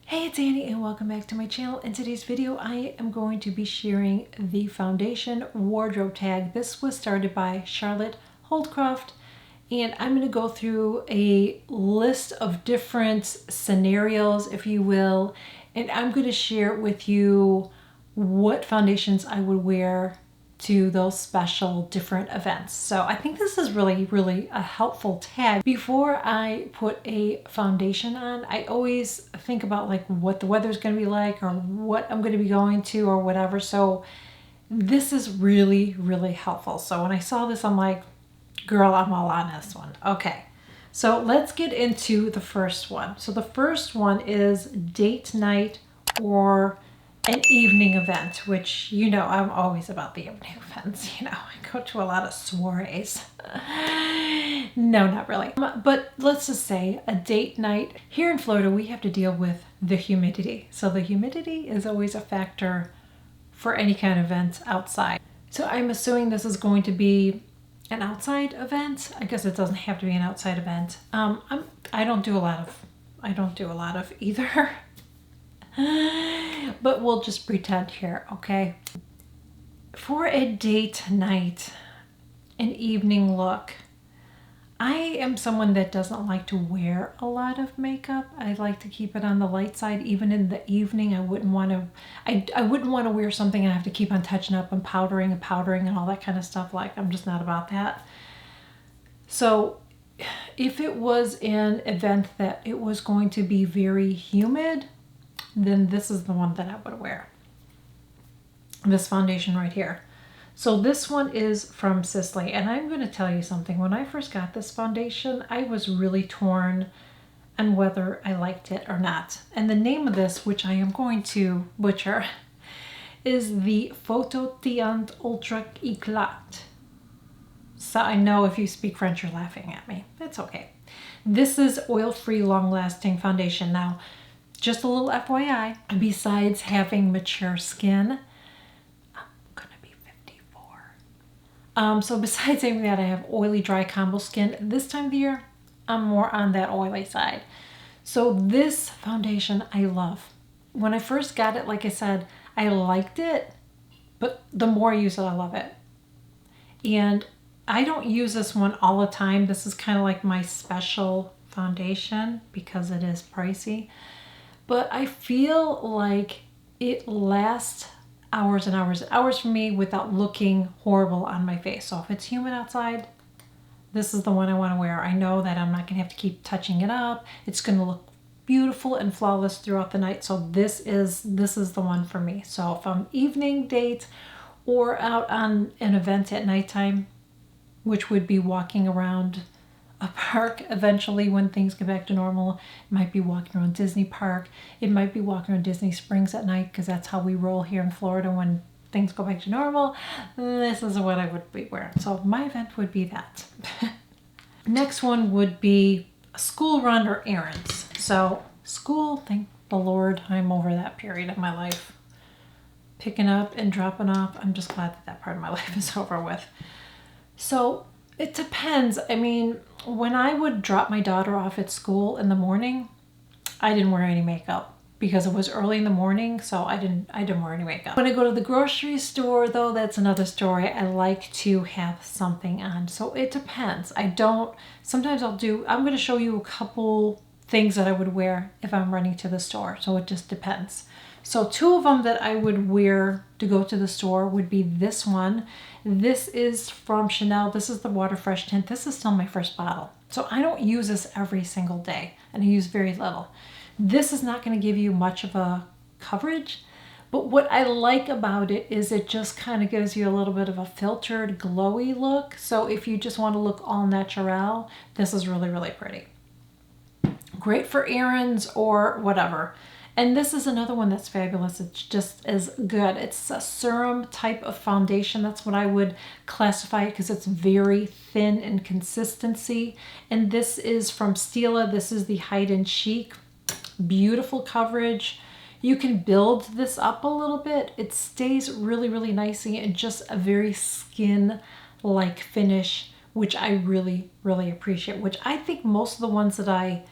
Hey, it's Annie and welcome back to my channel. In today's video, I am going to be sharing the foundation wardrobe tag. This was started by Charlotte Holdcroft, and I'm going to go through a list of different scenarios, if you will, and I'm going to share with you what foundations I would wear to those special different events. So I think this is really a helpful tag. Before I put a foundation on, I always think about like what the weather's going to be like or what I'm going to be going to or whatever. So this is really helpful. So when I saw this, I'm like, girl, I'm all on this one. Okay. So let's get into the first one. So the first one is date night or an evening event, which, you know, I'm always about the evening events. You know, I go to a lot of soirees. No, not really. But let's just say a date night. Here in Florida, we have to deal with the humidity. So the humidity is always a factor for any kind of event outside. So I'm assuming this is going to be an outside event. I guess it doesn't have to be an outside event. I don't do a lot of either. But we'll just pretend here, okay? For a date night, an evening look, I am someone that doesn't like to wear a lot of makeup. I like to keep it on the light side. Even in the evening, I wouldn't want to wear something I have to keep on touching up and powdering and all that kind of stuff. Like, I'm just not about that. So if it was an event that it was going to be very humid, then this is the one that I would wear. This foundation right here. So this one is from Sisley, and I'm going to tell you something. When I first got this foundation, I was really torn on whether I liked it or not. And the name of this, which I am going to butcher, is the Photo Teint Ultra Eclat. So I know if you speak French, you're laughing at me. It's okay. This is oil-free, long-lasting foundation. Now, just a little FYI, besides having mature skin, I'm gonna be 54. So besides having that, I have oily, dry combo skin. This time of the year, I'm more on that oily side. So this foundation I love. When I first got it, like I said, I liked it, but the more I use it, I love it. And I don't use this one all the time. This is kind of like my special foundation because it is pricey. But I feel like it lasts hours and hours and hours for me without looking horrible on my face. So if it's humid outside, this is the one I want to wear. I know that I'm not going to have to keep touching it up. It's going to look beautiful and flawless throughout the night. So this is the one for me. So if I'm evening date or out on an event at nighttime, which would be walking around a park eventually when things get back to normal. It might be walking around Disney Park. It might be walking around Disney Springs at night because that's how we roll here in Florida when things go back to normal. This is what I would be wearing. So my event would be that. Next one would be a school run or errands. So school, thank the Lord, I'm over that period of my life. Picking up and dropping off. I'm just glad that part of my life is over with. So it depends. I mean, when I would drop my daughter off at school in the morning, I didn't wear any makeup because it was early in the morning, so I didn't wear any makeup. When I go to the grocery store, though, that's another story. I like to have something on. So it depends. Sometimes I'm going to show you a couple things that I would wear if I'm running to the store. So it just depends. So two of them that I would wear to go to the store would be this one. This is from Chanel. This is the Water Fresh tint. This is still my first bottle. So I don't use this every single day, and I use very little. This is not going to give you much of a coverage, but what I like about it is it just kind of gives you a little bit of a filtered, glowy look. So if you just want to look all natural, this is really pretty. Great for errands or whatever. And this is another one that's fabulous. It's just as good. It's a serum type of foundation. That's what I would classify it because it's very thin in consistency. And this is from Stila. This is the Hide and Chic. Beautiful coverage. You can build this up a little bit. It stays really nicely and just a very skin-like finish, which I really appreciate, which I think most of the ones that I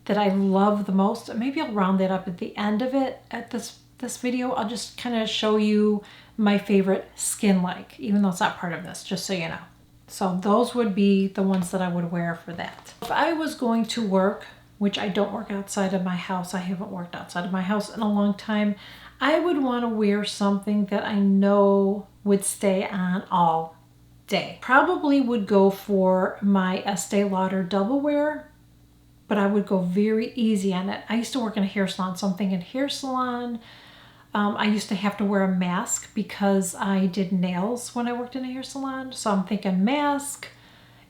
that I love the most. Maybe I'll round that up at the end of it at this video. I'll just kind of show you my favorite skin-like, even though it's not part of this, just so you know. So those would be the ones that I would wear for that. If I was going to work, which I don't work outside of my house, I haven't worked outside of my house in a long time, I would want to wear something that I know would stay on all day. Probably would go for my Estee Lauder Double Wear, but I would go very easy on it. I used to work in a hair salon, so I'm thinking hair salon. I used to have to wear a mask because I did nails when I worked in a hair salon. So I'm thinking mask,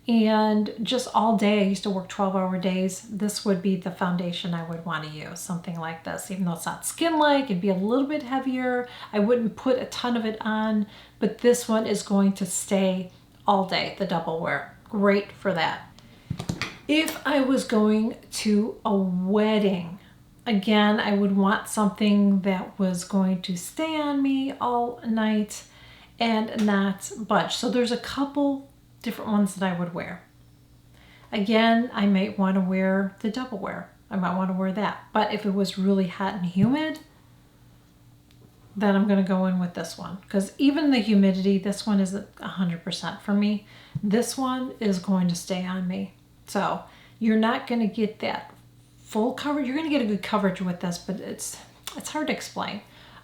and just all day. I used to work 12-hour days. This would be the foundation I would want to use, something like this. Even though it's not skin-like, it'd be a little bit heavier. I wouldn't put a ton of it on, but this one is going to stay all day, the Double Wear. Great for that. If I was going to a wedding, again, I would want something that was going to stay on me all night and not budge. So there's a couple different ones that I would wear. Again, I might want to wear the Double Wear. I might want to wear that. But if it was really hot and humid, then I'm going to go in with this one. Because even the humidity, this one isn't 100% for me. This one is going to stay on me. So you're not going to get that full coverage. You're going to get a good coverage with this, but it's hard to explain.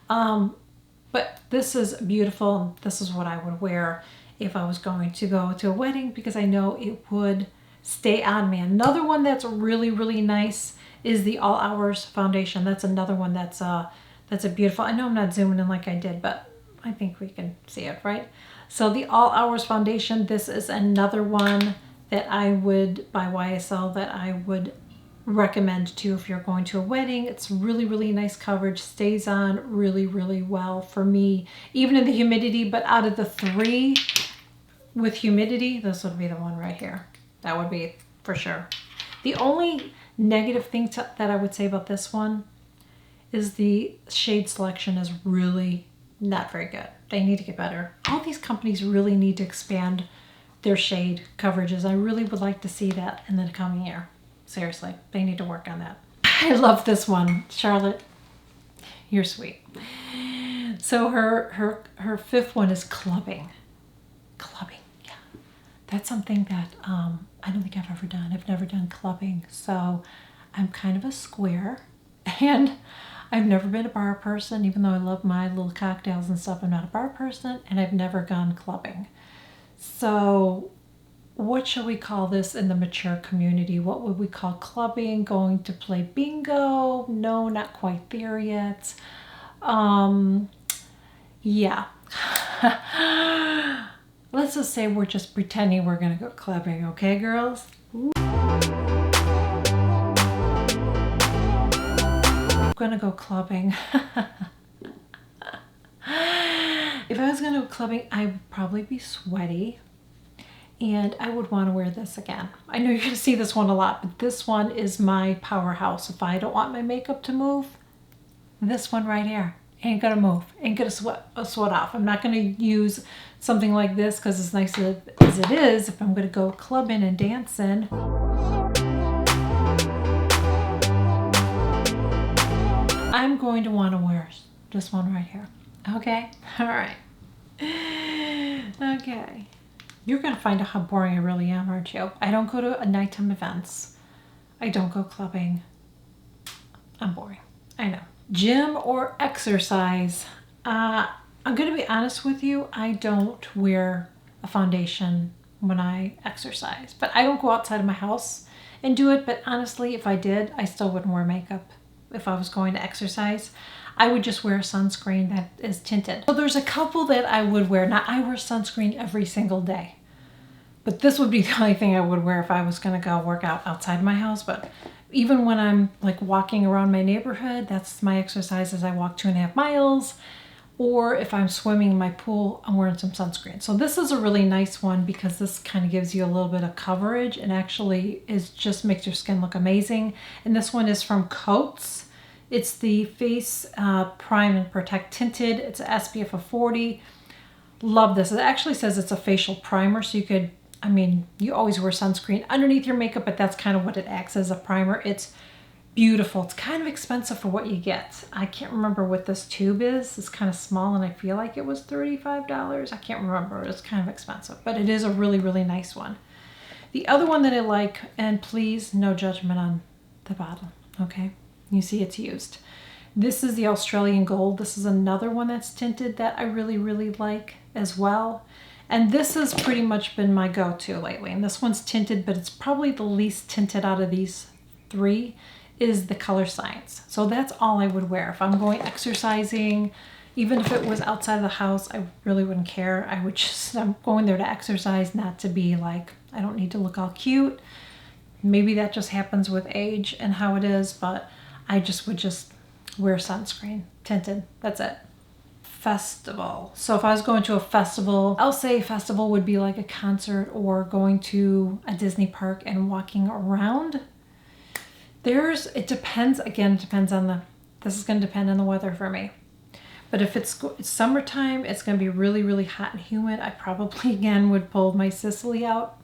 But this is beautiful. This is what I would wear if I was going to go to a wedding, because I know it would stay on me. Another one that's really, really nice is the All Hours foundation. That's another one that's a beautiful. I know I'm not zooming in like I did, but I think we can see it, right? So the All Hours foundation, this is another one that I would, by YSL, that I would recommend to if you're going to a wedding. It's really, really nice coverage, stays on really, really well for me, even in the humidity. But out of the three with humidity, this would be the one right here. That would be for sure. The only negative thing that I would say about this one is the shade selection is really not very good. They need to get better. All these companies really need to expand their shade coverages. I really would like to see that in the coming year. Seriously, they need to work on that. I love this one. Charlotte, you're sweet. So her fifth one is clubbing. Clubbing, yeah. That's something that I don't think I've ever done. I've never done clubbing. So I'm kind of a square, and I've never been a bar person, even though I love my little cocktails and stuff. I'm not a bar person, and I've never gone clubbing. So what shall we call this in the mature community? What would we call clubbing? Going to play bingo? No, not quite there yet. Yeah. Let's just say we're just pretending we're gonna go clubbing, okay, girls? I'm gonna go clubbing. If I was gonna go clubbing, I would probably be sweaty. And I would want to wear this again. I know you're going to see this one a lot, but this one is my powerhouse. If I don't want my makeup to move, this one right here ain't going to move. Ain't going to sweat off. I'm not going to use something like this because as nice as it is, if I'm going to go clubbing and dancing. I'm going to want to wear this one right here. Okay? All right. Okay. You're going to find out how boring I really am, aren't you? I don't go to nighttime events. I don't go clubbing. I'm boring. I know. Gym or exercise. I'm going to be honest with you. I don't wear a foundation when I exercise. But I don't go outside of my house and do it. But honestly, if I did, I still wouldn't wear makeup if I was going to exercise. I would just wear sunscreen that is tinted. So there's a couple that I would wear. Now, I wear sunscreen every single day. But this would be the only thing I would wear if I was going to go work out outside my house. But even when I'm like walking around my neighborhood, that's my exercise as I walk 2.5 miles. Or if I'm swimming in my pool, I'm wearing some sunscreen. So this is a really nice one because this kind of gives you a little bit of coverage and actually just makes your skin look amazing. And this one is from Coats. It's the Face Prime and Protect Tinted. It's an SPF of 40. Love this. It actually says it's a facial primer, so you could, you always wear sunscreen underneath your makeup, but that's kind of what it acts as, a primer. It's Beautiful. It's kind of expensive for what you get. I can't remember what this tube is. It's kind of small and I feel like it was $35. I can't remember. It's kind of expensive, but it is a really, really nice one. The other one that I like, and please no judgment on the bottle, okay? You see it's used. This is the Australian Gold. This is another one that's tinted that I really, really like as well. And this has pretty much been my go-to lately. And this one's tinted, but it's probably the least tinted out of these three is the Color Science. So that's all I would wear. If I'm going exercising, even if it was outside of the house, I really wouldn't care. I would just, I'm going there to exercise, not to be like, I don't need to look all cute. Maybe that just happens with age and how it is, but I just would just wear sunscreen, tinted, that's it. Festival. So if I was going to a festival, I'll say festival would be like a concert or going to a Disney park and walking around. It depends, again, it depends on this is going to depend on the weather for me. But if it's summertime, it's going to be really, really hot and humid. I probably, again, would pull my Sicily out.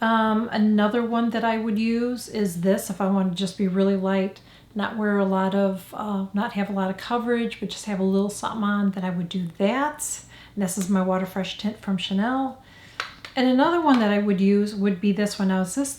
Another one that I would use is this if I want to just be really light, not wear a lot of, not have a lot of coverage, but just have a little something on, then I would do that. And this is my Water Fresh tint from Chanel. And another one that I would use would be this one. Now, this is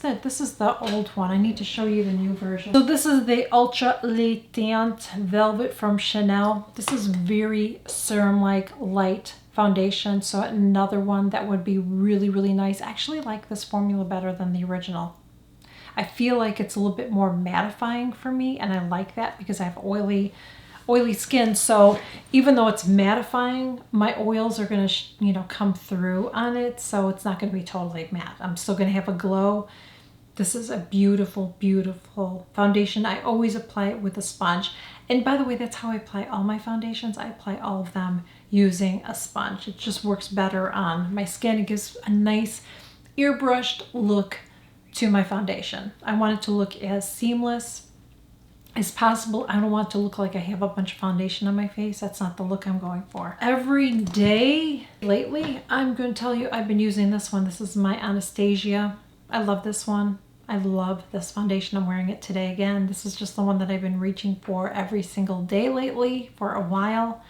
the old one. I need to show you the new version. So this is the Ultra Le Teint Velvet from Chanel. This is very serum-like light foundation. So another one that would be really, really nice. I actually like this formula better than the original. I feel like it's a little bit more mattifying for me, and I like that because I have oily skin. So even though it's mattifying, my oils are going to come through on it, so it's not going to be totally matte. I'm still going to have a glow. This is a beautiful, beautiful foundation. I always apply it with a sponge. And by the way, that's how I apply all my foundations. I apply all of them using a sponge. It just works better on my skin. It gives a nice airbrushed look to my foundation. I want it to look as seamless as possible. I don't want it to look like I have a bunch of foundation on my face. That's not the look I'm going for. Every day lately, I'm going to tell you I've been using this one. This is my Anastasia. I love this one. I love this foundation. I'm wearing it today again. This is just the one that I've been reaching for every single day lately for a while.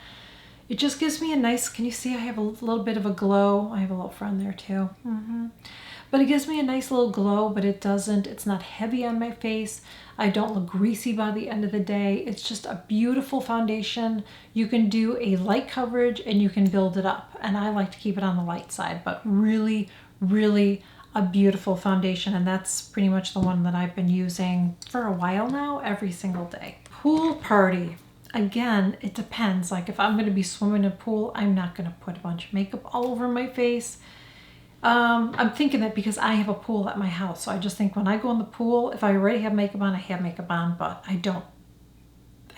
It just gives me a nice, can you see I have a little bit of a glow? I have a little friend there too. But it gives me a nice little glow, but it's not heavy on my face. I don't look greasy by the end of the day. It's just a beautiful foundation. You can do a light coverage and you can build it up. And I like to keep it on the light side, but really, really a beautiful foundation. And that's pretty much the one that I've been using for a while now, every single day. Pool party. Again, it depends. Like if I'm going to be swimming in a pool, I'm not going to put a bunch of makeup all over my face. I'm thinking that because I have a pool at my house. So I just think when I go in the pool, if I already have makeup on, I have makeup on, but I don't.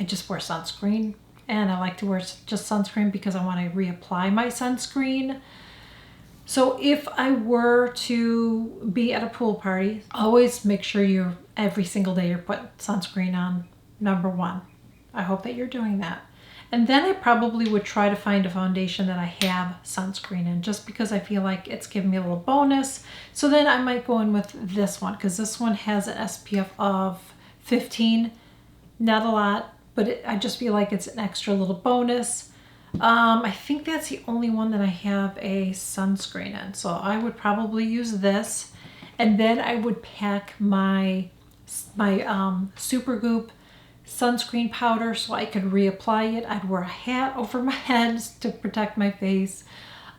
I just wear sunscreen, and I like to wear just sunscreen because I want to reapply my sunscreen. So if I were to be at a pool party, always make sure every single day you're putting sunscreen on, number one. I hope that you're doing that. And then I probably would try to find a foundation that I have sunscreen in, just because I feel like it's giving me a little bonus. So then I might go in with this one, because this one has an SPF of 15. Not a lot, but I just feel like it's an extra little bonus. I think that's the only one that I have a sunscreen in. So I would probably use this. And then I would pack my Supergoop sunscreen powder so I could reapply it. I'd wear a hat over my head to protect my face,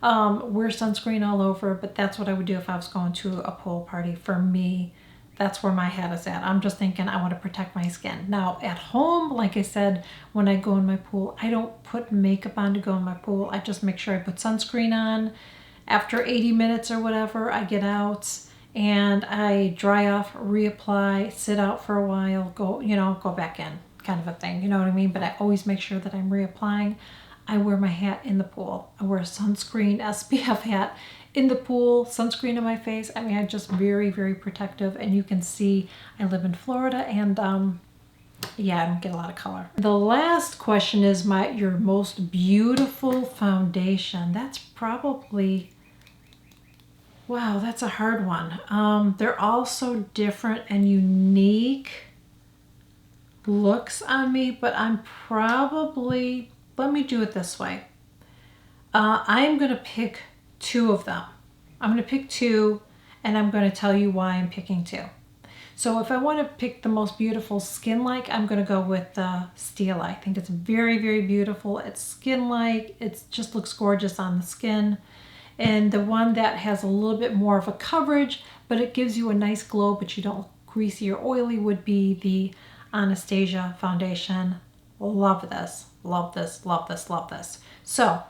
wear sunscreen all over, but that's what I would do if I was going to a pool party. For me, that's where my hat is at. I'm just thinking I want to protect my skin. Now at home, like I said, when I go in my pool, I don't put makeup on to go in my pool. I just make sure I put sunscreen on. After 80 minutes or whatever, I get out and I dry off, reapply, sit out for a while, go back in, kind of a thing, you know what I mean? But I always make sure that I'm reapplying. I wear my hat in the pool. I wear a sunscreen SPF hat in the pool, sunscreen on my face. I mean, I'm just very, very protective. And you can see I live in Florida, and yeah, I don't get a lot of color. The last question is your most beautiful foundation. That's probably, wow, that's a hard one. They're all so different and unique. looks on me, but I'm probably, let me do it this way. I'm going to pick two of them. I'm going to pick two, and I'm going to tell you why I'm picking two. So if I want to pick the most beautiful skin-like, I'm going to go with the Stila. I think it's very, very beautiful. It's skin-like. It just looks gorgeous on the skin. And the one that has a little bit more of a coverage, but it gives you a nice glow, but you don't look greasy or oily, would be the Anastasia foundation. Love this, love this, love this, love this. So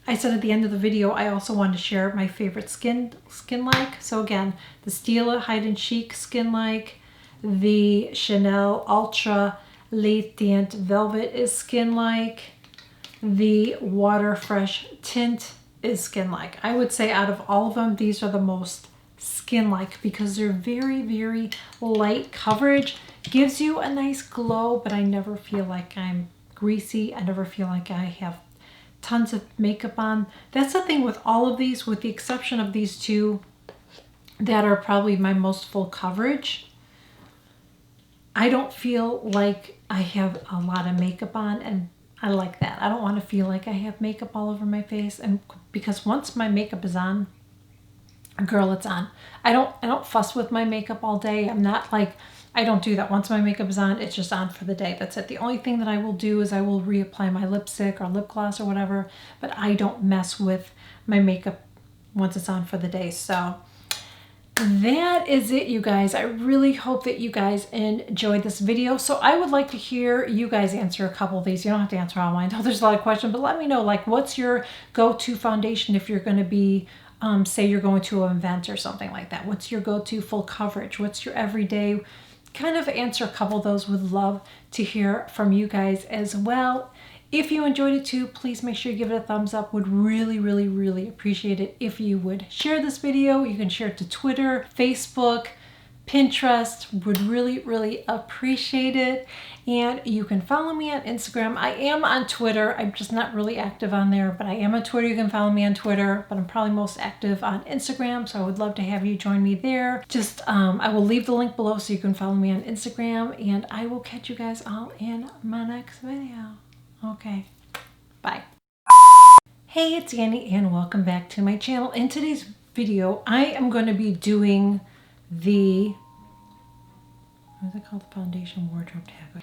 I said at the end of the video, I also wanted to share my favorite skin-like. So again, the Stila Hide and Chic skin-like, the Chanel Ultra Latent Velvet is skin-like, the Water Fresh Tint is skin-like. I would say out of all of them, these are the most skin-like because they're very, very light coverage. Gives you a nice glow, but I never feel like I'm greasy. I never feel like I have tons of makeup on. That's the thing with all of these, with the exception of these two that are probably my most full coverage. I don't feel like I have a lot of makeup on, and I like that. I don't want to feel like I have makeup all over my face, and because once my makeup is on, girl, it's on. I don't fuss with my makeup all day. I'm not like, I don't do that. Once my makeup is on, it's just on for the day. That's it. The only thing that I will do is I will reapply my lipstick or lip gloss or whatever, but I don't mess with my makeup once it's on for the day. So that is it, you guys. I really hope that you guys enjoyed this video. So I would like to hear you guys answer a couple of these. You don't have to answer all mine. I know there's a lot of questions, but let me know, like, what's your go-to foundation if you're going to be, say you're going to an event or something like that. What's your go-to full coverage? What's your everyday? Kind of answer a couple of those. Would love to hear from you guys as well. If you enjoyed it too, please make sure you give it a thumbs up. Would really, really, really appreciate it if you would share this video. You can share it to Twitter, Facebook, Pinterest. Would really, really appreciate it. And you can follow me on Instagram. I am on Twitter. I'm just not really active on there, but I am on Twitter. You can follow me on Twitter, but I'm probably most active on Instagram. So I would love to have you join me there. Just, I will leave the link below so you can follow me on Instagram, and I will catch you guys all in my next video. Okay, bye. Hey, it's Annie, and welcome back to my channel. In today's video, I am going to be doing the, what is it called? The foundation wardrobe tag.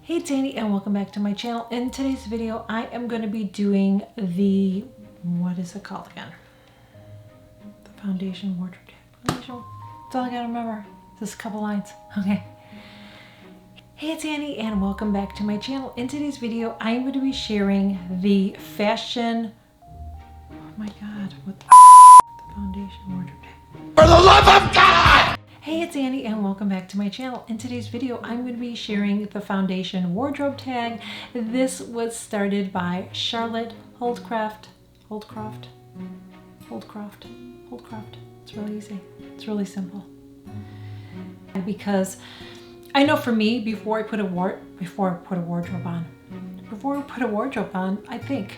Hey, it's Annie, and welcome back to my channel. In today's video, I am going to be doing the, what is it called again? The foundation wardrobe tag. That's all I gotta remember. Just a couple lines. Okay. Hey, it's Annie, and welcome back to my channel. In today's video, I'm going to be sharing the fashion. Oh my God! What the foundation wardrobe tag? For the love of God! Hey, it's Annie, and welcome back to my channel. In today's video, I'm going to be sharing the foundation wardrobe tag. This was started by Charlotte Holdcroft. It's really easy. It's really simple. Because I know for me, before I put a wardrobe on, I think